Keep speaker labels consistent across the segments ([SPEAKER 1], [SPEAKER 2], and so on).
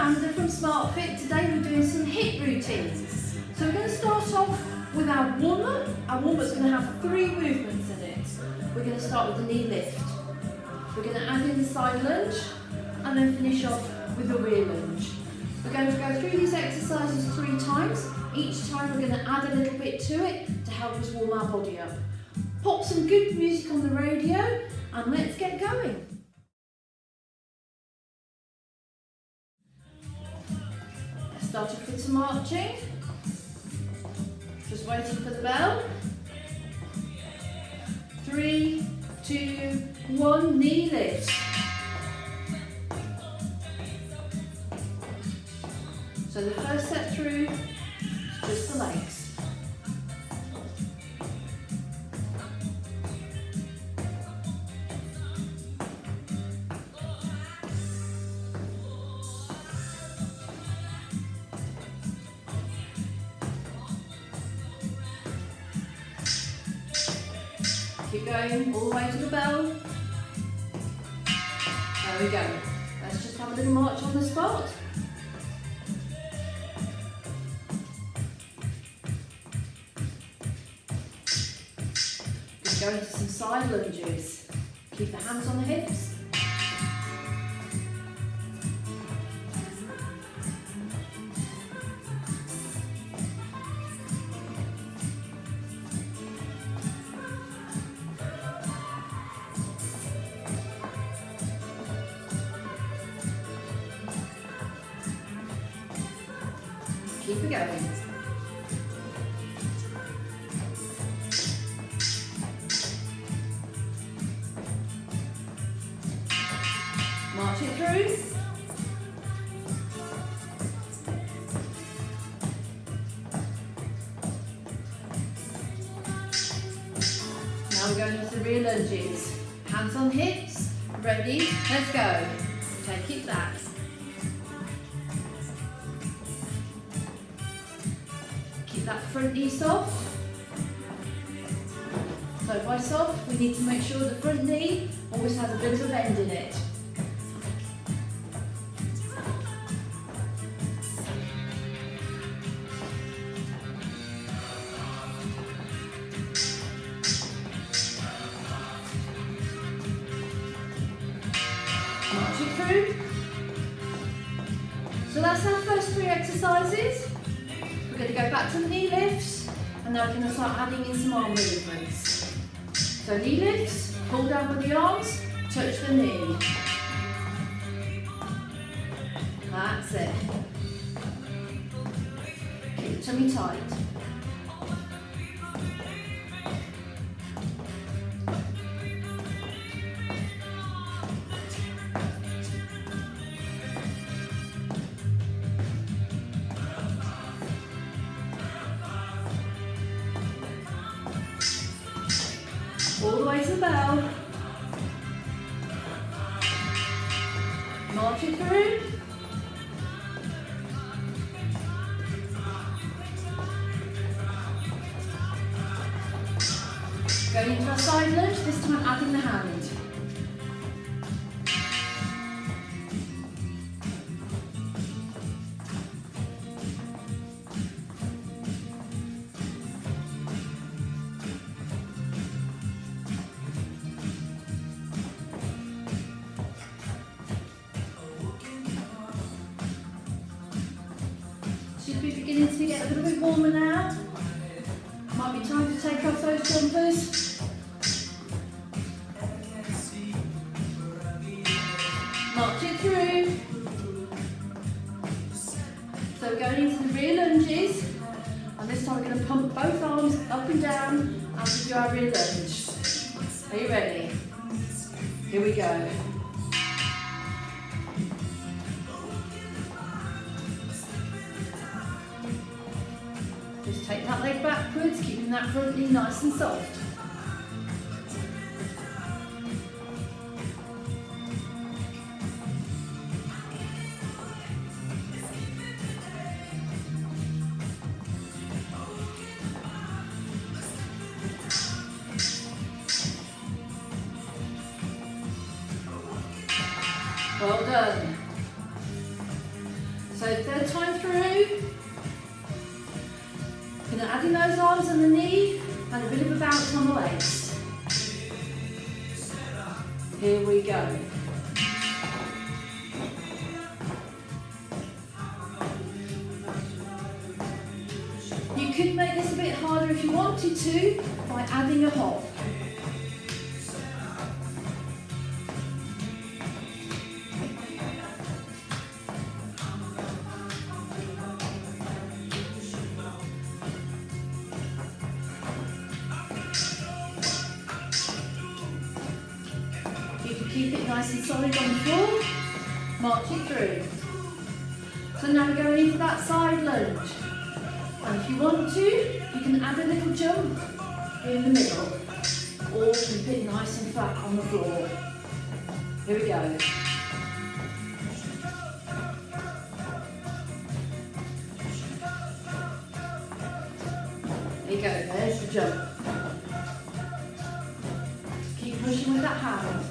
[SPEAKER 1] Amanda from smart-fitt. Today we're doing some HIIT routines. So we're going to start off with our warm-up. Our warm-up's going to have 3 movements in it. We're going to start with the knee lift. We're going to add in the side lunge and then finish off with the rear lunge. We're going to go through these exercises 3 times. Each time we're going to add a little bit to it to help us warm our body up. Pop some good music on the radio and let's get going. Let's start off with some marching. Just waiting for the bell. 3, 2, 1, knee lift. So the first set through is just the legs. Keep going all the way to the bell. There we go. Let's just have a little march on the spot. Just go into some side lunges. Keep the hands on the hips. Keep it going. March it through. Now we're going into the rear lunges. Hands on hips. Ready? Let's go. Take it back. That front knee soft. So by soft, we need to make sure the front knee always has a bit of a bend in it. March it through. So that's our first 3 exercises. We're going to go back to the knee lifts and now we're going to start adding in some arm movements. So knee lifts, pull down with the arms, touch the knee. That's it. Keep the tummy tight. All the way to the bell. March it through. Going into our side lunge, this time adding the hand. Should be beginning to get a little bit warmer now. Might be time to take off those jumpers. March it through. So we're going into the rear lunges. And this time we're going to pump both arms up and down as we do our rear lunge. Are you ready? Here we go. Just take that leg backwards, keeping that front knee nice and soft. Well done. So third time through. Going to add in those arms and the knee and a bit of a bounce on the legs. Here we go. You could make this a bit harder if you wanted to by adding a hop. Keep it nice and solid on the floor, march it through. So now we're going into that side lunge. And if you want to, you can add a little jump in the middle, or keep it nice and flat on the floor. Here we go. There you go, there's the jump. Keep pushing with that hand.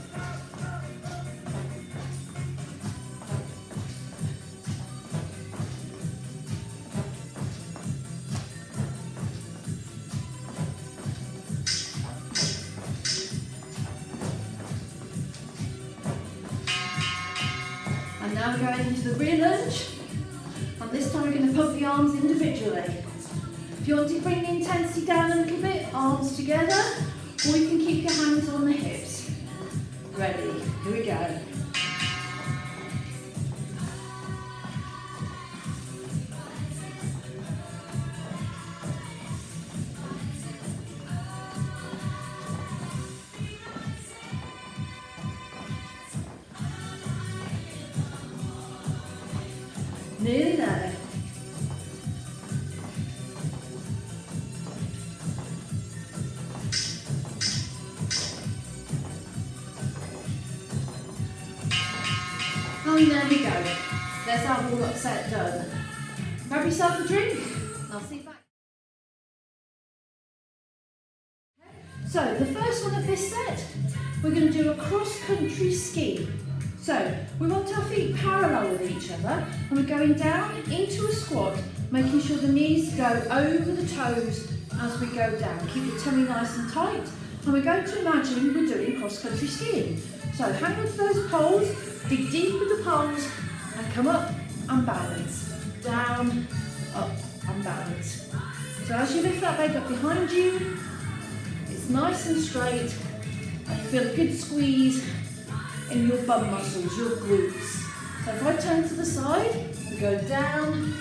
[SPEAKER 1] And now we're going into the rear lunge, and this time we're going to pump the arms individually. If you want to bring the intensity down a little bit, arms together, or you can keep your hands on the hips. Ready, here we go. Nearly there. And there we go. There's our warm-up set done. Grab yourself a drink. I'll see you back. So the first one of this set, we're going to do a cross-country ski. So we want our feet parallel with each other, and we're going down into a squat, making sure the knees go over the toes as we go down. Keep your tummy nice and tight, and we're going to imagine we're doing cross-country skiing. So hang on to those poles, dig deep with the palms, and come up and balance. Down, up and balance. So as you lift that leg up behind you, it's nice and straight, and you feel a good squeeze in your bum muscles, your glutes. So if I turn to the side, we go down,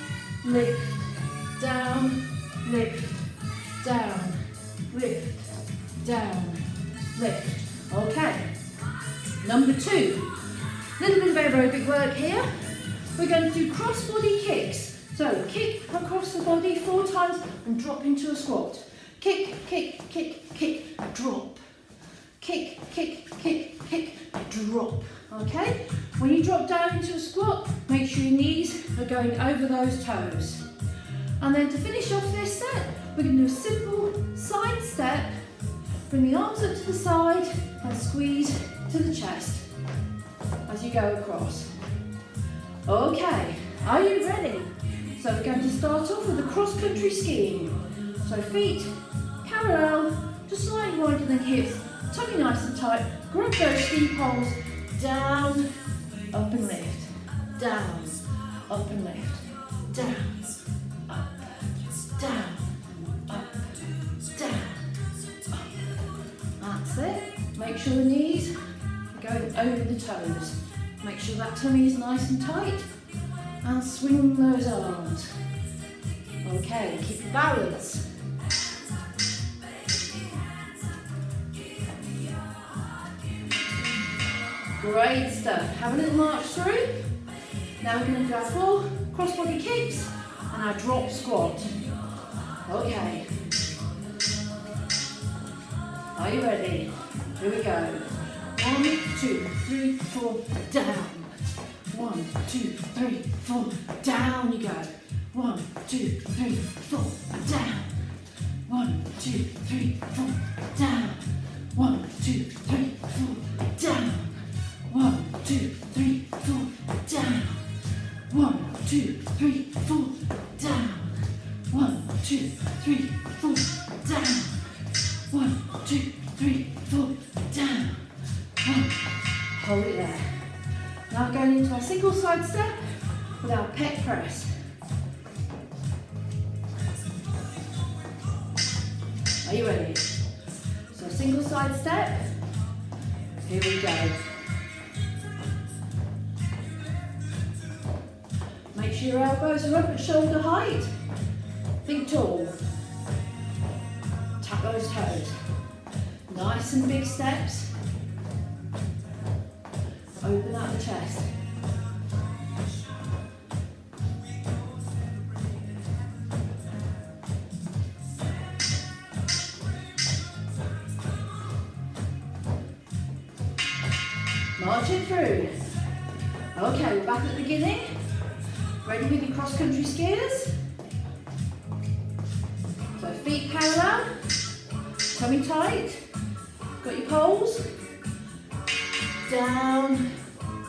[SPEAKER 1] lift, down, lift, down, lift, down, lift. Okay. Number 2. Little bit of aerobic work here. We're going to do cross body kicks. So kick across the body 4 times and drop into a squat. Kick, kick, kick, kick, drop. Kick, kick, kick, kick, drop. Okay? When you drop down into a squat, make sure your knees are going over those toes. And then to finish off this set, we're going to do a simple side step. Bring the arms up to the side and squeeze to the chest as you go across. Okay, are you ready? So we're going to start off with a cross-country skiing. So feet parallel, just slightly wider than hips. Tummy nice and tight, grab those ski poles, down, up and lift, down, up and lift, down, up, down, up, down, up. That's it. Make sure the knees are going over the toes. Make sure that tummy is nice and tight, and swing those arms. Okay, keep your balance. Great stuff. Have a little march through. Now we're going to do our 4 cross-body kicks and our drop squat. Okay. Are you ready? Here we go. 1, 2, 3, 4, down. 1, 2, 3, 4, down you go. 1, 2, 3, 4, down. 1, 2, 3, 4, down. 1, 2, 3, 4, down. 1, 2, 3, 4, down. 1, 2, Hold it there. Now going into our single side step with our pec press. Are you ready? So single side step. Here we go. Make sure your elbows are up at shoulder height. Think tall. Tap those toes. Nice and big steps. Open out the chest. March it through. Okay, we're back at the beginning. Ready with your cross-country skiers? So feet parallel, tummy tight. Got your poles? Down,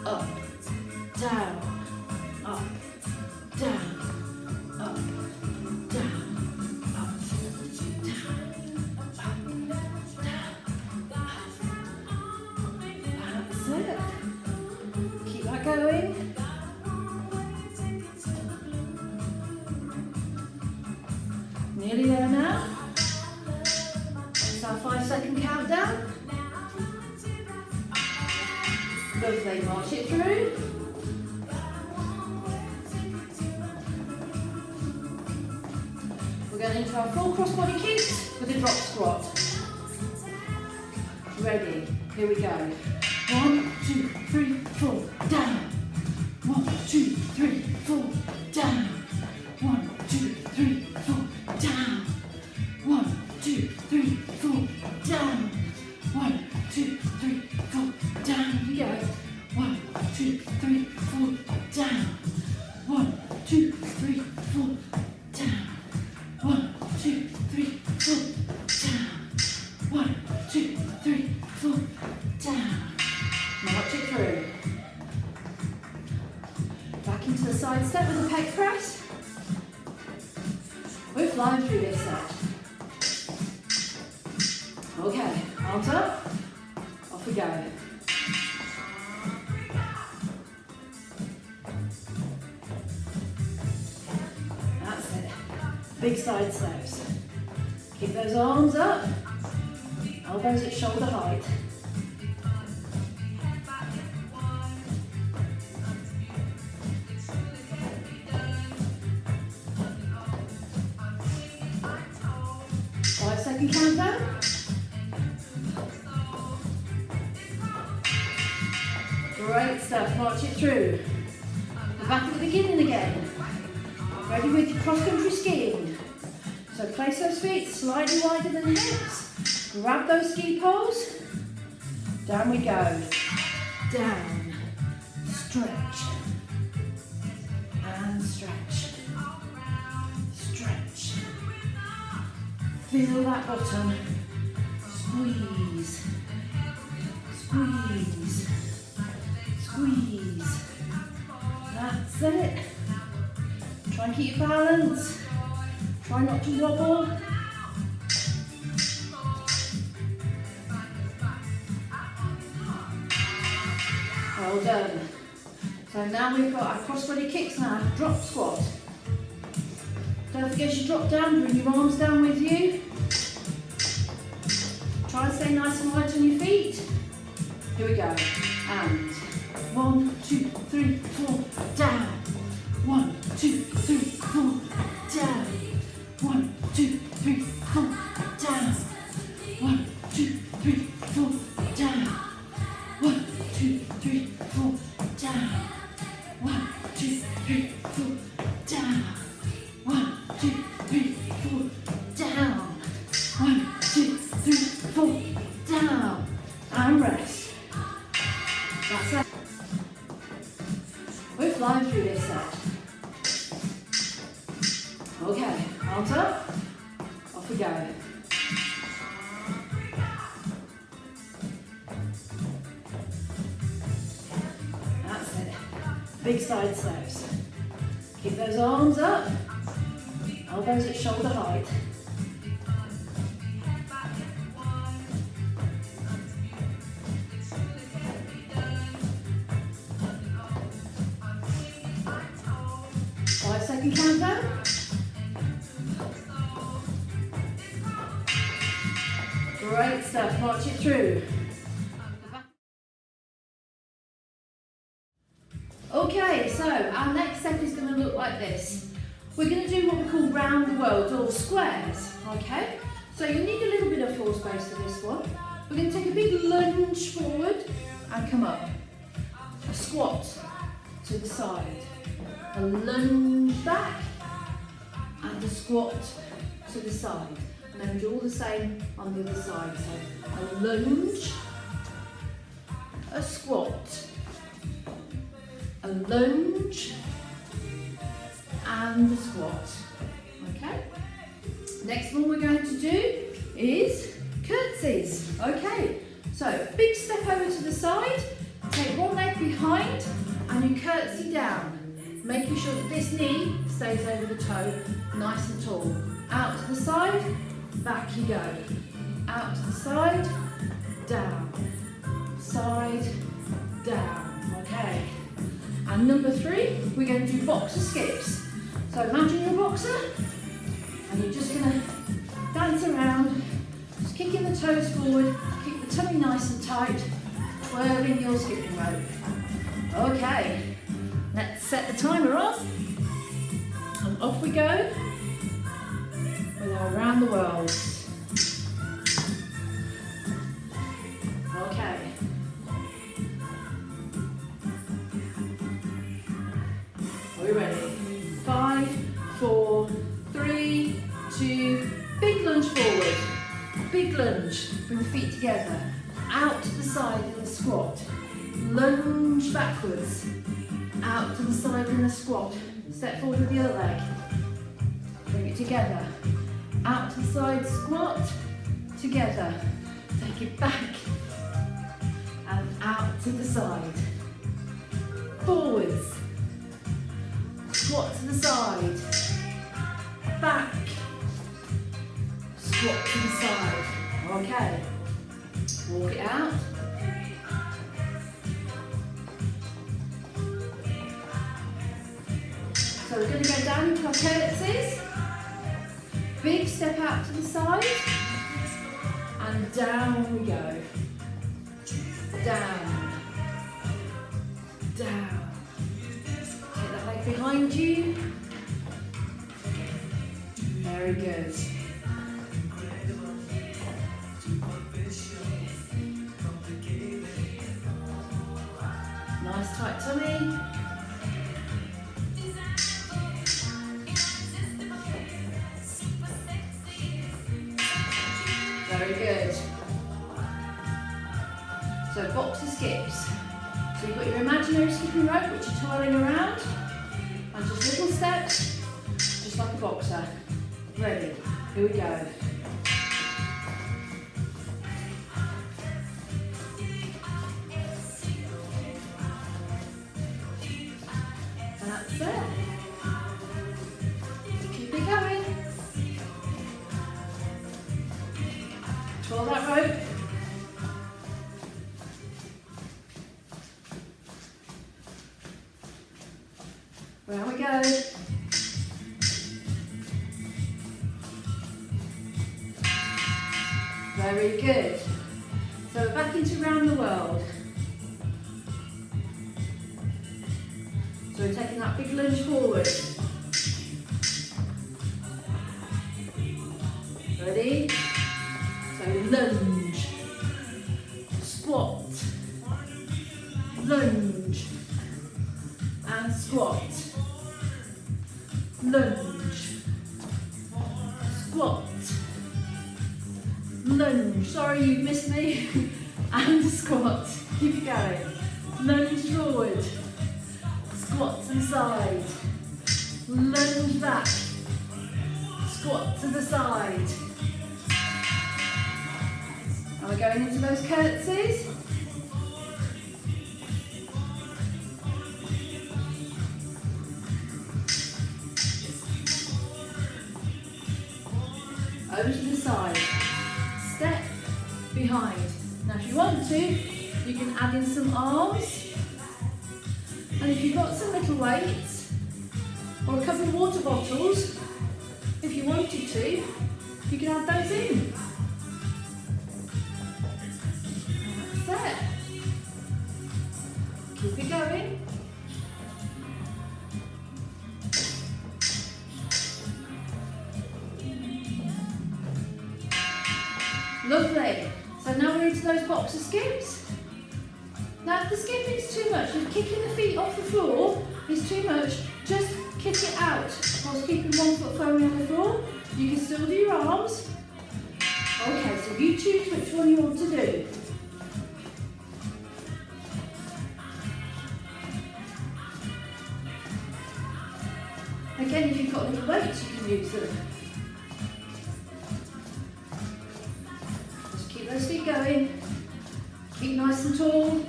[SPEAKER 1] up, down, up, down, up, down, up, down, up, down. That's it. Keep that going. Nearly there now. It's our 5-second countdown. Lovely, march it through. We're going into our full crossbody kicks with a drop squat. Ready, here we go. 1, 2, 3, 4, down. 1, 2, 3, 4, down. 1, 2, 3, 4, down. 1, 2, 3, 4, down. 1, 2, 3, 4, down. Here we go. 1, 2, 3, 4, down. 1, 2, 3, 4, down. 1, 2, 3, 4, down. 1, 2, 3, 4, down. March it through. Back into the side step with a pec press. We're flying through this set. Okay, arms up. Off we go. That's it. Big side steps. Keep those arms up. Elbows at shoulder height. Second countdown. Great stuff, march it through. We're back at the beginning again. Ready with your cross-country skiing. So place those feet slightly wider than the hips. Grab those ski poles. Down we go. Down. Stretch. And stretch. Stretch. Feel that bottom. Squeeze. Squeeze. Squeeze. That's it. Try and keep your balance. Try not to wobble. Well done. So now we've got our crossbody kicks and our drop squat. Don't forget to drop down, bring your arms down with you. Try and stay nice and light on your feet. Here we go. And 1, 2, 3, 4, down. 1, 2, 3, 4, down. 1, 2, 3, 4, down. 1, 2, 3, 4, down. 1, 2, 3, 4, down. 1, 2, 3, 4, down. 1, 2, 3, 4, down. 1, 2, 3, 4, down. And rest. That's it. We're flying through this set. Okay, arms up. Off we go. That's it. Big side steps. Keep those arms up. Elbows at shoulder height. 2-second countdown. Great stuff, march it through. Okay, so our next step is going to look like this. We're going to do what we call round the world, or squares, okay? So you need a little bit of floor space for this one. We're going to take a big lunge forward and come up. A squat to the side. A lunge back and a squat to the side. And then we do all the same on the other side. So a lunge, a squat, a lunge and a squat. Okay? Next one we're going to do is curtsies. Okay, so big step over to the side, take one leg behind and you curtsy down, making sure that this knee stays over the toe, nice and tall. Out to the side, back you go. Out to the side, down, side, down. Okay. And number 3, we're going to do boxer skips. So imagine you're a boxer and you're just going to dance around, just kicking the toes forward, keep the tummy nice and tight, twirling your skipping rope. Okay, let's set the timer off and off we go with our around the world. Okay. Are we ready? 5, 4, 3, 2, big lunge forward, big lunge, bring the feet together, out to the side in the squat, lunge backwards, out to the side in the squat, step forward with the other leg, bring it together, out to the side, squat, together, take it back, and out to the side, forwards, squat to the side, back, squat to the side. Okay, walk it out. So we're going to go down into our curtsies. Big step out to the side and down we go. Down, down. Take that leg behind you. Very good. Nice tight tummy. Very good. So boxer skips. So you've got your imaginary skipping rope which you're twirling around, and just little steps, just like a boxer. Ready, here we go. That's it. Keep it going. Twirl that rope. Round we go. Very good. So we're back into round the world. So we're taking that big lunge forward. Ready? So lunge, squat, lunge, and squat, lunge, squat, lunge, sorry you've missed me, and squat, keep it going, lunge forward, squat to the side, lunge back, squat to the side. And we're going into those curtsies. Over to the side, step behind. Now if you want to, you can add in some arms. And if you've got some little weights, or a couple of water bottles. If you wanted to, you can add those in. That's it. Keep it going. Lovely. So now we're into those boxer skips. Now if the skipping's too much, if kicking the feet off the floor is too much, just kick it out whilst keeping one foot firmly on the floor. You can still do your arms. Okay, so you choose which one you want to do. Again, if you've got any weights, you can use them. Just keep those feet going. Keep nice and tall.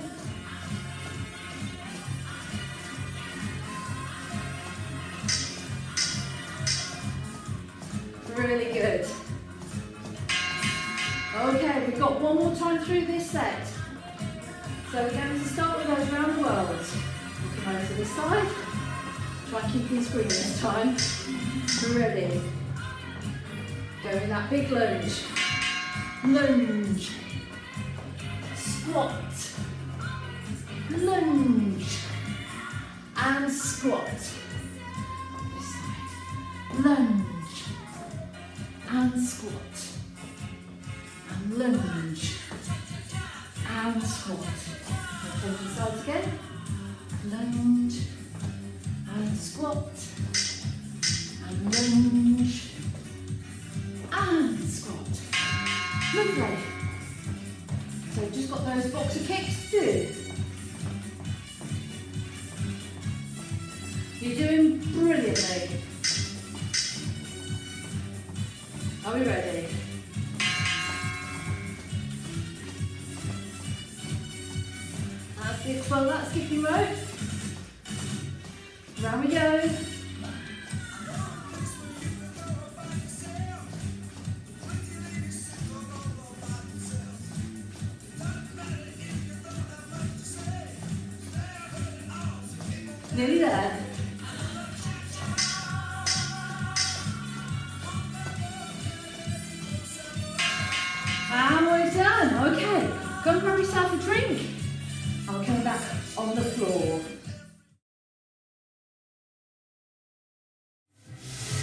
[SPEAKER 1] Really good. Okay, we've got one more time through this set. So we're going to start with those round whirls. Looking over to this side. Try and keep me screaming this time. Ready. Go with that big lunge. Lunge. Squat. Lunge. And squat. This side. Lunge. And squat. And lunge. And squat. Now change the sides again. Lunge. And squat, and lunge, and squat. Lovely. So we've just got those boxer kicks to do. You're doing brilliantly. Are we ready? That's it. Well, that's skipping rope. Round we go. Nearly there. And we're done. Okay, go and grab yourself a drink. I'll come back on the floor.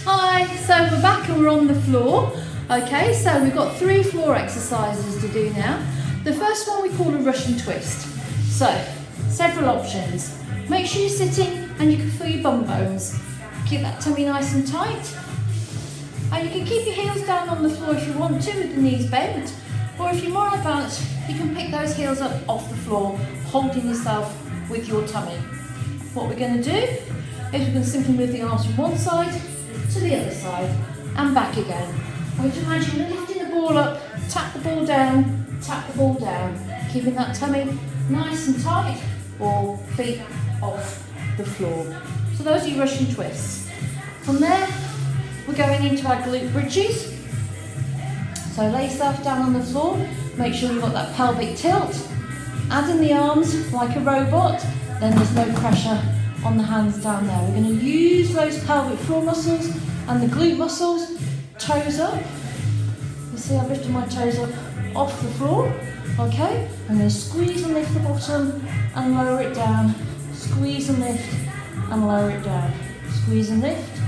[SPEAKER 1] Hi, so we're back and we're on the floor. Okay, so we've got 3 floor exercises to do now. The first one we call a Russian twist. So, several options. Make sure you're sitting and you can feel your bum bones. Keep that tummy nice and tight. And you can keep your heels down on the floor if you want to with the knees bent. Or if you're more advanced, you can pick those heels up off the floor, holding yourself with your tummy. What we're going to do is we're going to simply move the arms from one side to the other side and back again. I want you to imagine you're lifting the ball up, tap the ball down, keeping that tummy nice and tight, or feet off the floor. So those are your Russian twists. From there, we're going into our glute bridges. So lay yourself down on the floor, make sure you've got that pelvic tilt, add in the arms like a robot, then there's no pressure on the hands down there. We're going to use those pelvic floor muscles and the glute muscles. Toes up. You see I've lifted my toes up off the floor. Okay, I'm going to squeeze and lift the bottom and lower it down. Squeeze and lift and lower it down. Squeeze and lift,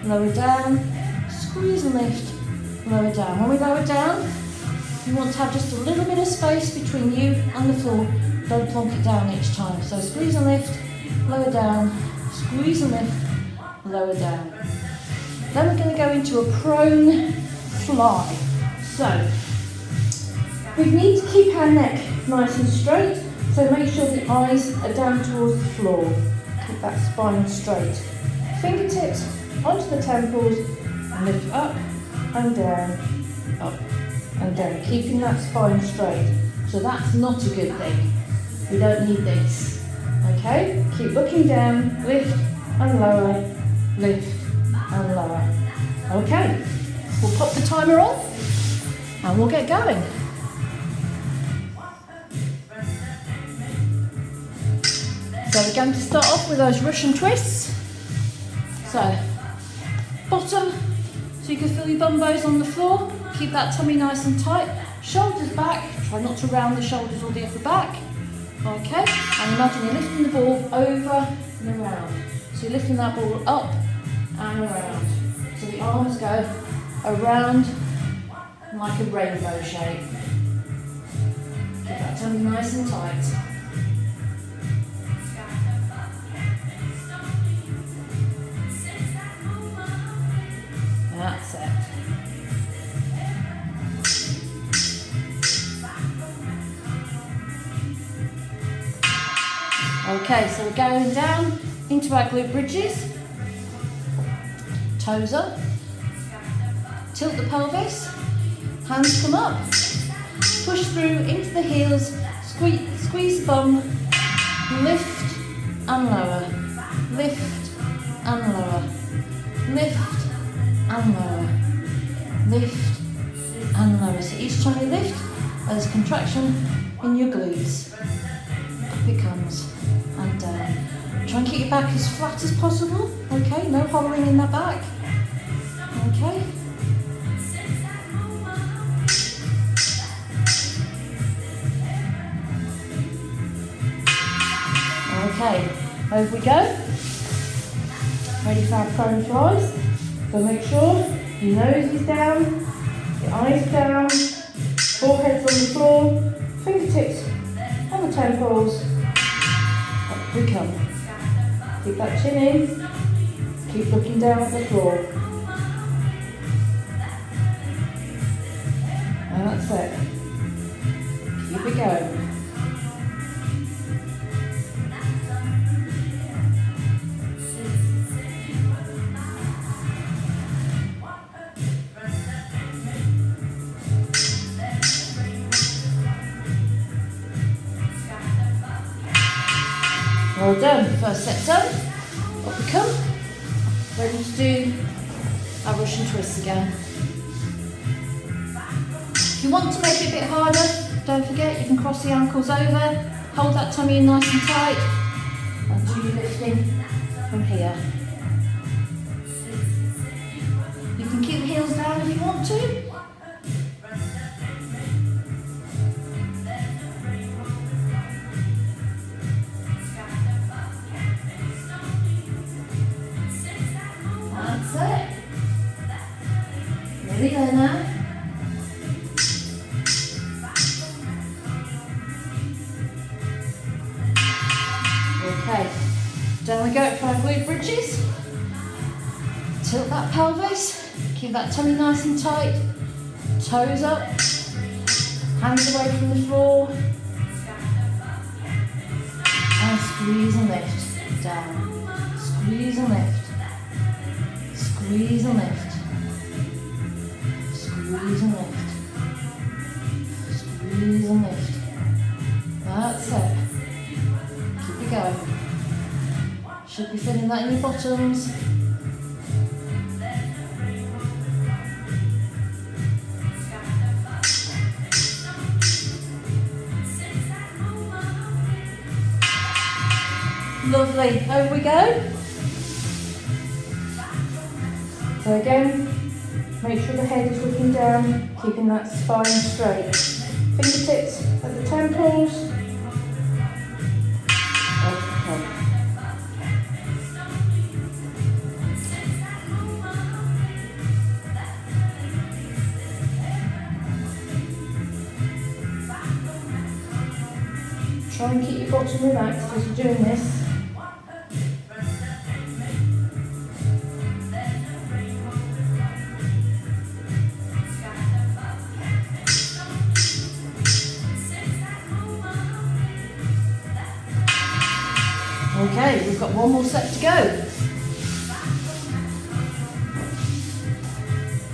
[SPEAKER 1] lower down. Squeeze and lift, lower down. When we lower down, you want to have just a little bit of space between you and the floor. Don't plonk it down each time. So squeeze and lift, lower down, squeeze and lift, lower down. Then we're going to go into a prone fly. So, we need to keep our neck nice and straight, so make sure the eyes are down towards the floor. Keep that spine straight. Fingertips onto the temples, and lift up and down, keeping that spine straight. So that's not a good thing. We don't need this. Okay, keep looking down, lift and lower, lift and lower. Okay, we'll pop the timer on and we'll get going. So we're going to start off with those Russian twists. So, bottom, so you can feel your bum bows on the floor. Keep that tummy nice and tight. Shoulders back. Try not to round the shoulders or the upper back. Okay, and imagine you're lifting the ball over and around. So you're lifting that ball up and around. So the arms go around like a rainbow shape. Keep that tummy nice and tight. That's it. Okay, so we're going down into our glute bridges. Toes up. Tilt the pelvis. Hands come up. Push through into the heels. Squeeze the bum. Lift and lower. Lift and lower. Lift and lower. Lift and lower. So each time you lift, there's contraction in your glutes. Up it comes and down. Try and keep your back as flat as possible. Okay, no hollowing in that back. Okay. Okay, over we go. Ready for our prone flies. So make sure your nose is down, your eyes down, forehead's on the floor, fingertips on the temples. Up we come. Keep that chin in, keep looking down at the floor. And that's it. Keep it going. Well done, first set done. Up we come. Ready to do our Russian twists again. If you want to make it a bit harder, don't forget you can cross the ankles over, hold that tummy in nice and tight, and do your lifting from here. You can keep the heels down if you want to. Nearly there now. Okay, down we go for our glute bridges. Tilt that pelvis, keep that tummy nice and tight, toes up, hands away from the floor, and squeeze and lift, down, squeeze and lift, squeeze and lift. Squeeze and lift. Squeeze and lift. That's it. Keep it going. Should be feeling that in your bottoms. Lovely. Over we go. So again, make sure the head is looking down, keeping that spine straight. Fingertips at the temples. Okay. Try and keep your bottom relaxed as you're doing this. Okay, we've got one more set to go.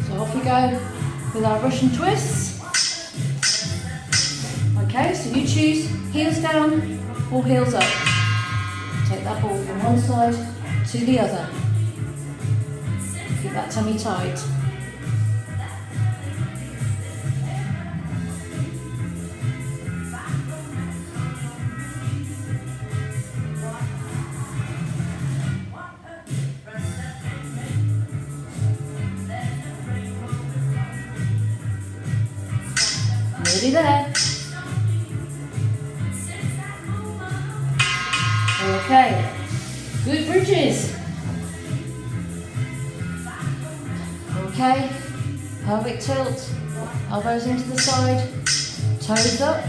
[SPEAKER 1] So off we go with our Russian twists. Okay, so you choose heels down or heels up. Take that ball from one side to the other. Keep that tummy tight. Steady there. Okay, good bridges. Okay, pelvic tilt, elbows into the side, toes up.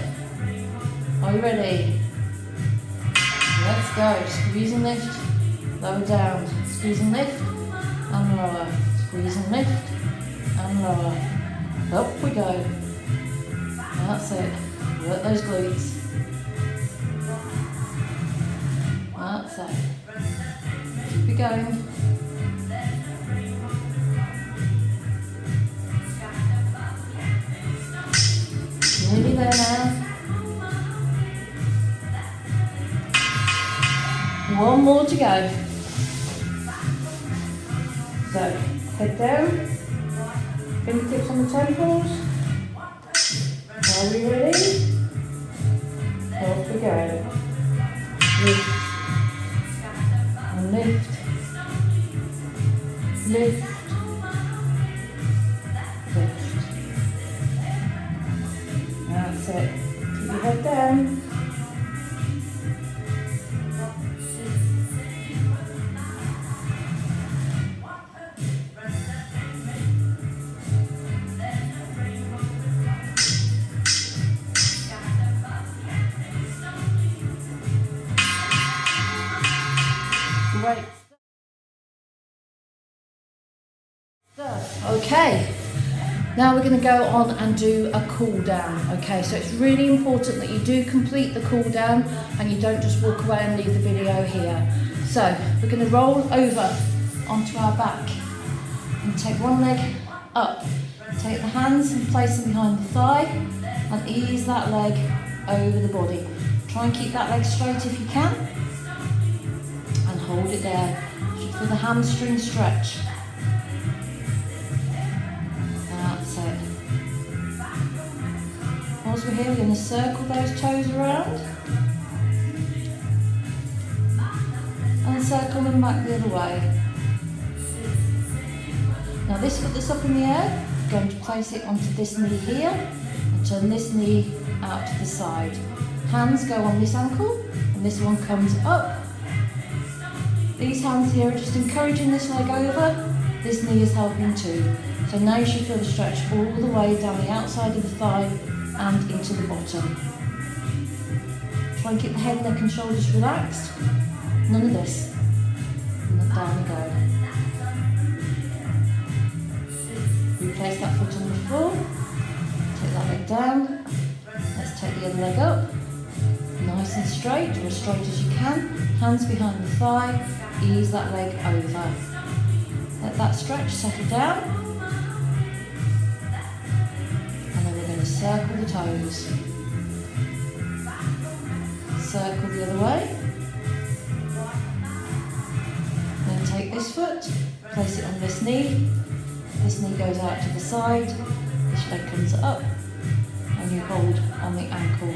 [SPEAKER 1] Are you ready? Let's go. Squeeze and lift, lower down. Squeeze and lift, and lower. Squeeze and lift, and lower. Up we go. That's it. Work those glutes. That's it. Keep it going. Nearly there now. One more to go. So, head down. Fingertips on the temples. Are we ready? Off we go. Lift. And lift. Lift. Lift. That's it. Keep your head down. Great. Okay, now we're going to go on and do a cool down. Okay, so it's really important that you do complete the cool down and you don't just walk away and leave the video here. So we're going to roll over onto our back and take one leg up. Take the hands and place them behind the thigh and ease that leg over the body. Try and keep that leg straight if you can. And hold it there. Feel the hamstring stretch. That's it. Whilst we're here, we're going to circle those toes around. And circle them back the other way. Now this foot that's up in the air, we're going to place it onto this knee here and turn this knee out to the side. Hands go on this ankle and this one comes up. These hands here are just encouraging this leg over, this knee is helping too. So now you should feel the stretch all the way down the outside of the thigh and into the bottom. Try and keep the head, neck and shoulders relaxed. None of this. And down we go. Replace that foot on the floor. Take that leg down. Let's take the other leg up. Nice and straight, or as straight as you can. Hands behind the thigh. Ease that leg over. Let that stretch settle down. And then we're going to circle the toes. Circle the other way. Then take this foot, place it on this knee. This knee goes out to the side. This leg comes up. And you hold on the ankle.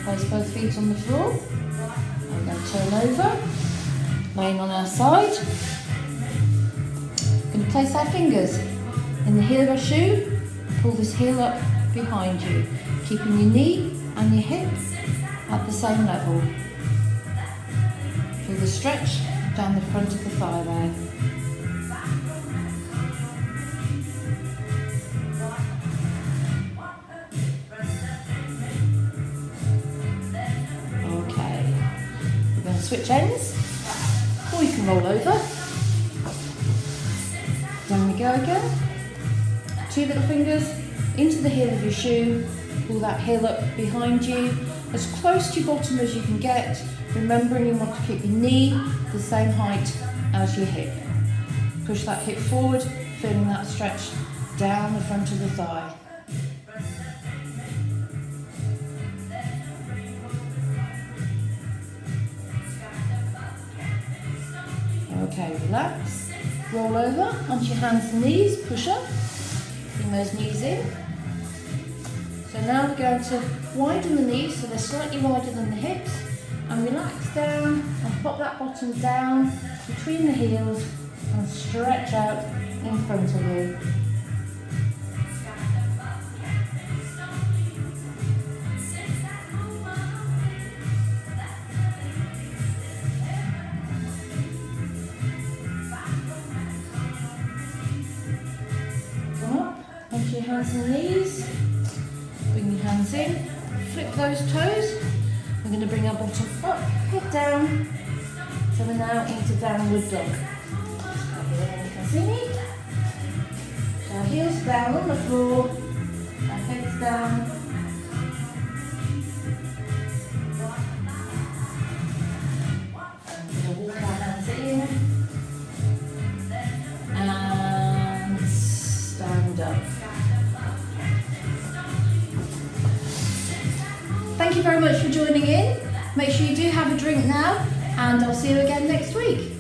[SPEAKER 1] Place both feet on the floor and then turn over, laying on our side. We're going to place our fingers in the heel of our shoe, pull this heel up behind you, keeping your knee and your hip at the same level. Feel the stretch down the front of the thigh there. Switch ends, or you can roll over. Down we go again. Two little fingers into the heel of your shoe, pull that heel up behind you, as close to your bottom as you can get, remembering you want to keep your knee the same height as your hip. Push that hip forward, feeling that stretch down the front of the thigh. Okay, relax, roll over onto your hands and knees, push up, bring those knees in. So now we're going to widen the knees so they're slightly wider than the hips, and relax down and pop that bottom down between the heels and stretch out in front of you. Come up, onto your hands and knees. Bring your hands in, flip those toes. We're going to bring our bottom up, head down. So we're now into downward dog. Again, you can see me. So our heels down on the floor, our heads down. We're going to walk our hands in. And stand up. Thank you very much for joining in. Make sure you do have a drink now, and I'll see you again next week.